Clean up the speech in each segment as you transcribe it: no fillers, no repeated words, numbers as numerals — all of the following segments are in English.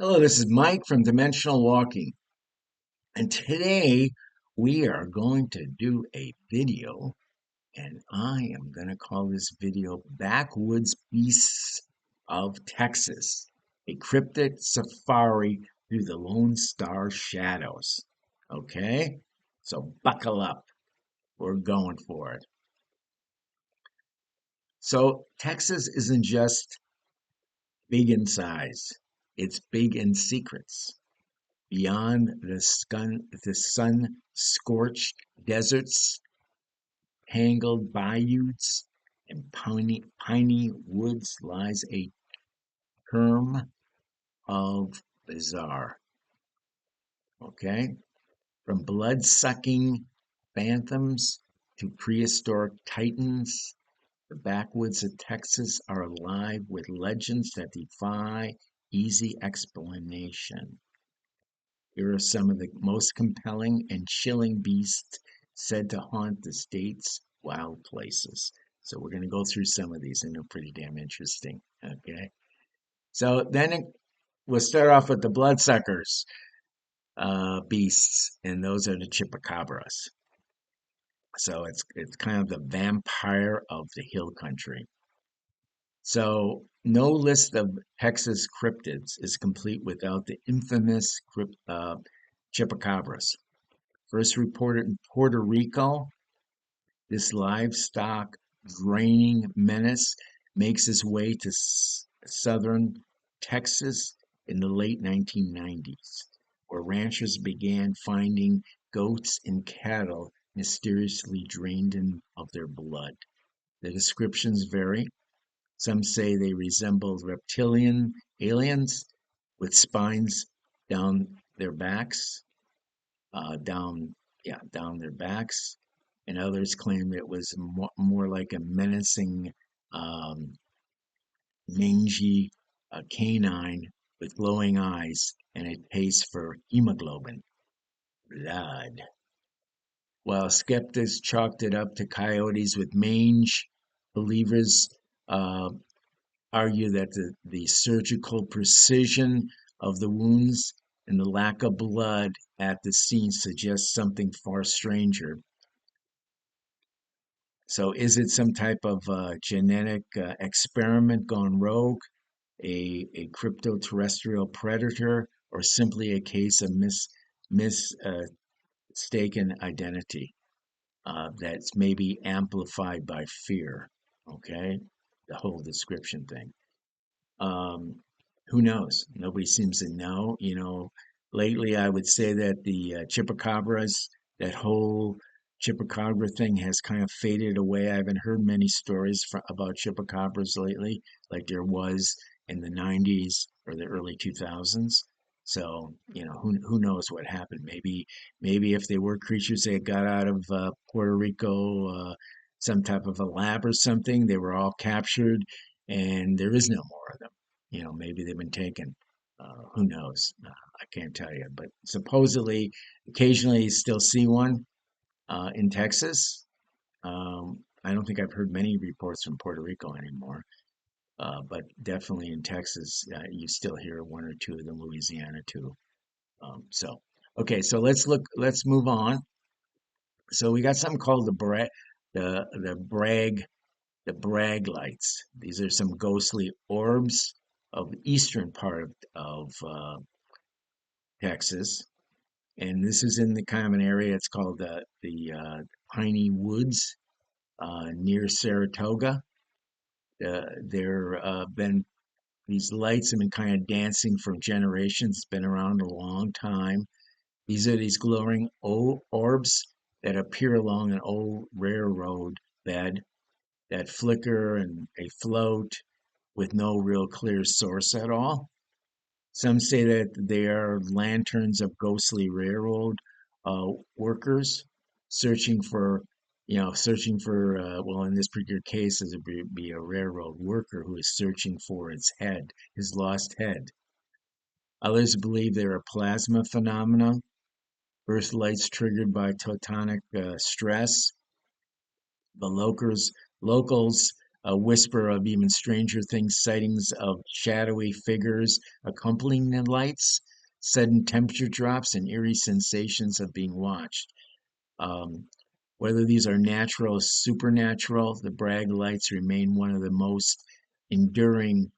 Hello, this is Mike from Dimensional Walking, and today we are going to do a video, and I am going to call this video Backwoods Beasts of Texas, a cryptid safari through the Lone Star Shadows. Okay, so buckle up, we're going for it. So, Texas isn't just big in size, it's big in secrets. Beyond the sun-scorched deserts, tangled bayous, and piney woods lies a term of bizarre. Okay? From blood-sucking phantoms to prehistoric titans, the backwoods of Texas are alive with legends that defy easy explanation. Here are some of the most compelling and chilling beasts said to haunt the state's wild places. So we're going to go through some of these, and they're pretty damn interesting. Okay. So we'll start off with the bloodsuckers beasts, and those are the chupacabras. So it's kind of the vampire of the hill country. So no list of Texas cryptids is complete without the infamous chupacabras. First reported in Puerto Rico, this livestock draining menace makes its way to southern Texas in the late 1990s, where ranchers began finding goats and cattle mysteriously drained of their blood. The descriptions vary. Some say they resemble reptilian aliens with spines down their backs, down down their backs, and others claim it was more like a menacing, um, mangy canine with glowing eyes and a taste for hemoglobin, blood. While skeptics chalked it up to coyotes with mange, believers uh, argue that the surgical precision of the wounds and the lack of blood at the scene suggests something far stranger. So, is it some type of genetic experiment gone rogue, a crypto-terrestrial predator, or simply a case of mistaken identity that's maybe amplified by fear? Okay, the whole description thing. Um, who knows? Nobody seems to know. Lately I would say that the chupacabras, that whole chupacabra thing has kind of faded away. I haven't heard many stories about chupacabras lately, like there was in the 90s or the early 2000s. So, who knows what happened? Maybe if they were creatures that got out of Puerto Rico, some type of a lab or something, they were all captured and there is no more of them. Maybe they've been taken. Who knows? I can't tell you. But supposedly, occasionally you still see one in Texas. I don't think I've heard many reports from Puerto Rico anymore, but definitely in Texas, you still hear one or two of them, Louisiana too. Okay, so let's move on. So we got something called the brag lights. These are some ghostly orbs of the eastern part of Texas, and this is in the kind of an area. It's called the Piney Woods near Saratoga. There been these lights have been kind of dancing for generations. It's been around a long time. These are these glowing orbs that appear along an old railroad bed that flicker and they float with no real clear source at all. Some say that they are lanterns of ghostly railroad workers searching for, well, in this particular case, it would be a railroad worker who is searching for his lost head. Others believe they are plasma phenomena, burst lights triggered by tectonic stress. The locals A whisper of even stranger things, sightings of shadowy figures accompanying the lights, sudden temperature drops, and eerie sensations of being watched. Um, Whether these are natural or supernatural, the Bragg lights remain one of the most enduring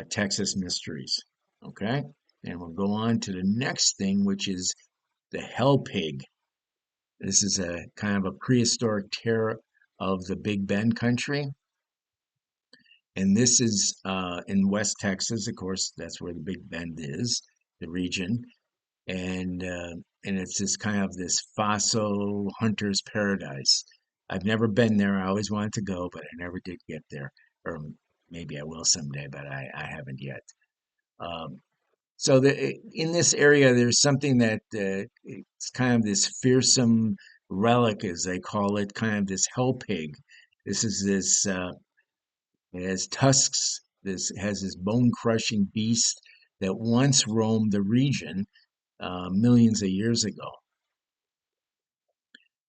Texas mysteries. Okay, and we'll go on to the next thing, which is the hell pig. This is a kind of a prehistoric terror of the Big Bend country. And this is in West Texas, of course, that's where the Big Bend is, the region. And it's this kind of this fossil hunter's paradise. I've never been there. I always wanted to go, but I never did get there. Or maybe I will someday, but I haven't yet. Um, in this area, there's something that it's kind of this fearsome relic, as they call it, kind of this hell pig. This is this. It has tusks. This has this bone-crushing beast that once roamed the region millions of years ago.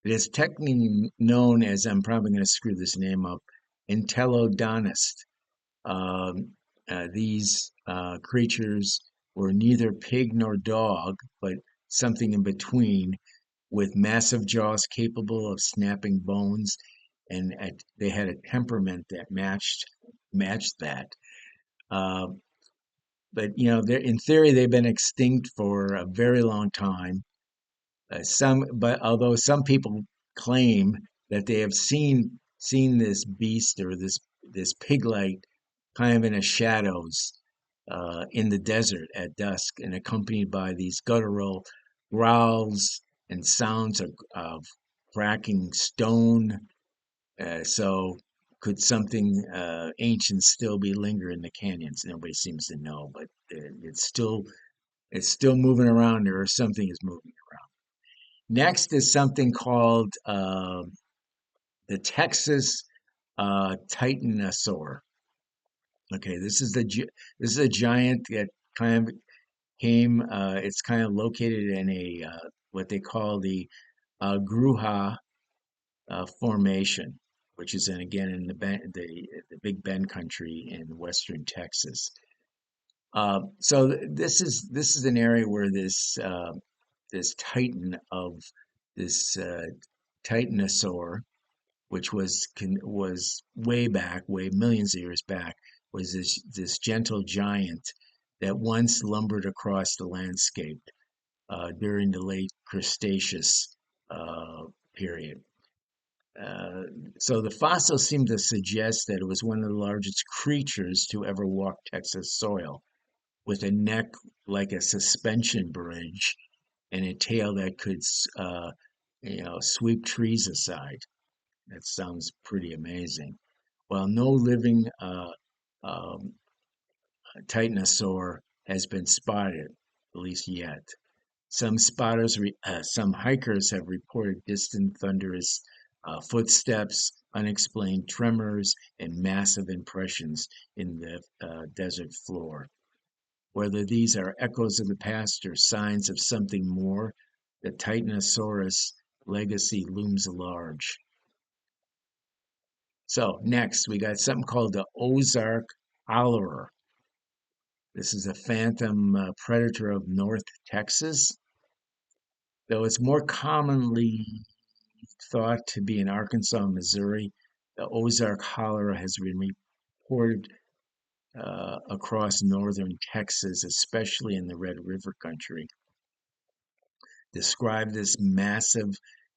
It is technically known as, I'm probably going to screw this name up, Entelodonist. These creatures were neither pig nor dog, but something in between, with massive jaws capable of snapping bones, and they had a temperament that matched that. Uh, but in theory, they've been extinct for a very long time. But although some people claim that they have seen this beast or this pig-like kind of in the shadows in the desert at dusk, and accompanied by these guttural growls and sounds of cracking stone. So could something ancient still be lingering in the canyons? Nobody seems to know, but it's still moving around there, or something is moving around. Next is something called the Texas Titanosaur. Okay, this is a giant that kind of came. It's kind of located in a what they call the Gruha Formation, which is again in the Big Bend country in western Texas. This is an area where this titan of this titanosaur, which was way millions of years back, was this gentle giant that once lumbered across the landscape during the late Cretaceous period. Uh, so the fossils seem to suggest that it was one of the largest creatures to ever walk Texas soil, with a neck like a suspension bridge and a tail that could, sweep trees aside. That sounds pretty amazing. While no living um, titanosaur has been spotted, at least yet, some hikers have reported distant thunderous footsteps, unexplained tremors, and massive impressions in the desert floor. Whether these are echoes of the past or signs of something more, the Titanosaurus legacy looms large. So next, we got something called the Ozark Howler. This is a phantom predator of North Texas, though it's more commonly thought to be in Arkansas and Missouri. The Ozark Howler has been reported across northern Texas, especially in the Red River country. Described as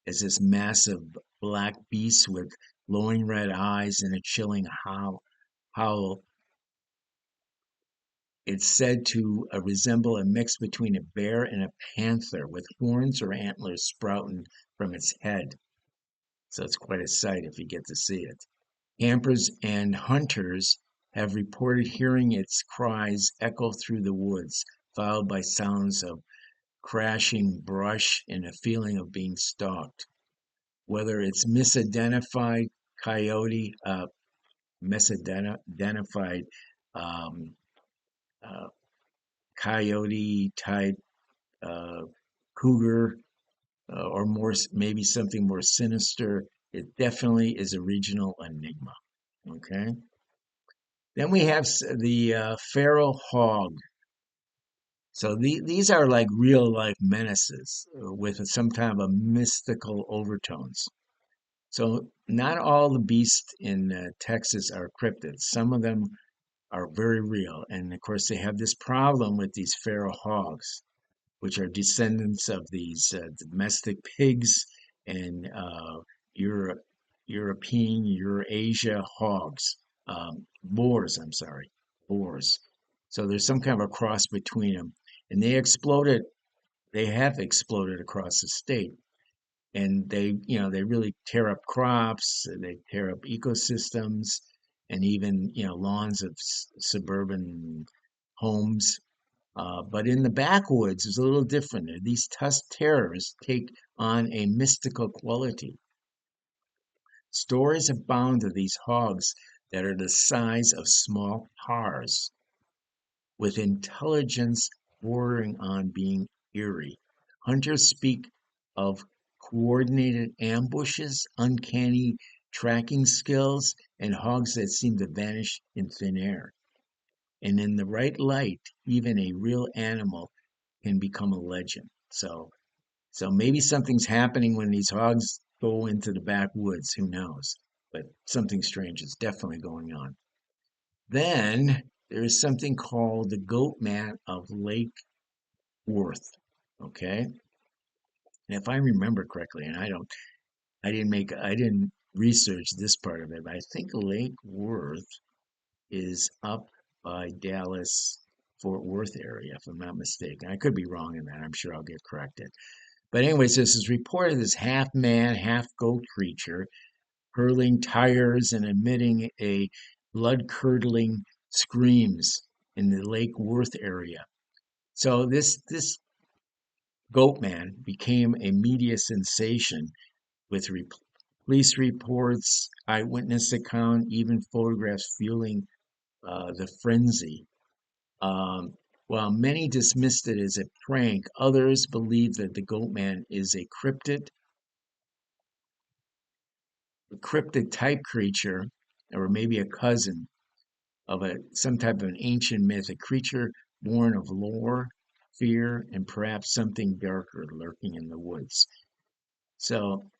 this massive black beast with glowing red eyes and a chilling howl. It's said to resemble a mix between a bear and a panther, with horns or antlers sprouting from its head. So it's quite a sight if you get to see it. Campers and hunters have reported hearing its cries echo through the woods, followed by sounds of crashing brush and a feeling of being stalked. Whether it's coyote, misidentified um, uh, coyote type uh, cougar, or maybe something more sinister, it definitely is a regional enigma. Okay. Then we have the feral hog. So these are like real life menaces with some kind of a mystical overtones. So not all the beasts in Texas are cryptids. Some of them are very real, and of course they have this problem with these feral hogs, which are descendants of these domestic pigs and Euro- European, Eurasia hogs, boars. I'm sorry, boars. So there's some kind of a cross between them, and they exploded. They have exploded across the state, and they really tear up crops. They tear up ecosystems, and even lawns of suburban homes, but in the backwoods, it's a little different. These tusked terrors take on a mystical quality. Stories abound of these hogs that are the size of small cars, with intelligence bordering on being eerie. Hunters speak of coordinated ambushes, uncanny tracking skills, and hogs that seem to vanish in thin air. And in the right light, even a real animal can become a legend. So maybe something's happening when these hogs go into the backwoods. Who knows? But something strange is definitely going on. Then there is something called the goat man of Lake Worth. Okay, and if I remember correctly, and I didn't research this part of it, but I think Lake Worth is up by Dallas, Fort Worth area, if I'm not mistaken. I could be wrong in that. I'm sure I'll get corrected. But anyways, this is reported as half man, half goat creature, hurling tires and emitting a blood-curdling screams in the Lake Worth area. So this goat man became a media sensation with police reports, eyewitness account, even photographs fueling the frenzy. Um, while many dismissed it as a prank, others believe that the goat man is a cryptid type creature, or maybe a cousin of some type of an ancient myth, a creature born of lore, fear, and perhaps something darker lurking in the woods. So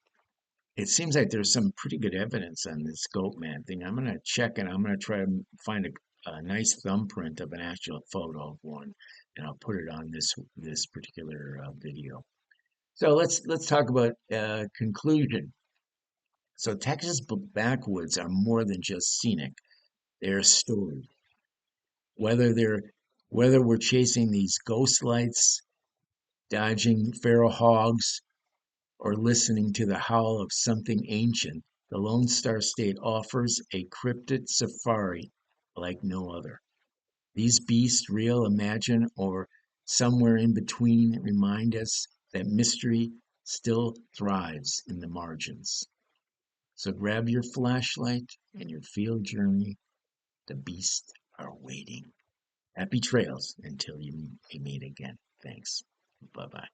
it seems like there's some pretty good evidence on this goat man thing. I'm gonna check and I'm gonna try to find a nice thumbprint of an actual photo of one, and I'll put it on this particular video. So let's talk about conclusion. So Texas backwoods are more than just scenic; they're stories. Whether they're whether we're chasing these ghost lights, dodging feral hogs, or listening to the howl of something ancient, the Lone Star State offers a cryptid safari like no other. These beasts, real, imagined, or somewhere in between, remind us that mystery still thrives in the margins. So grab your flashlight and your field journey. The beasts are waiting. Happy trails until we meet again. Thanks. Bye bye.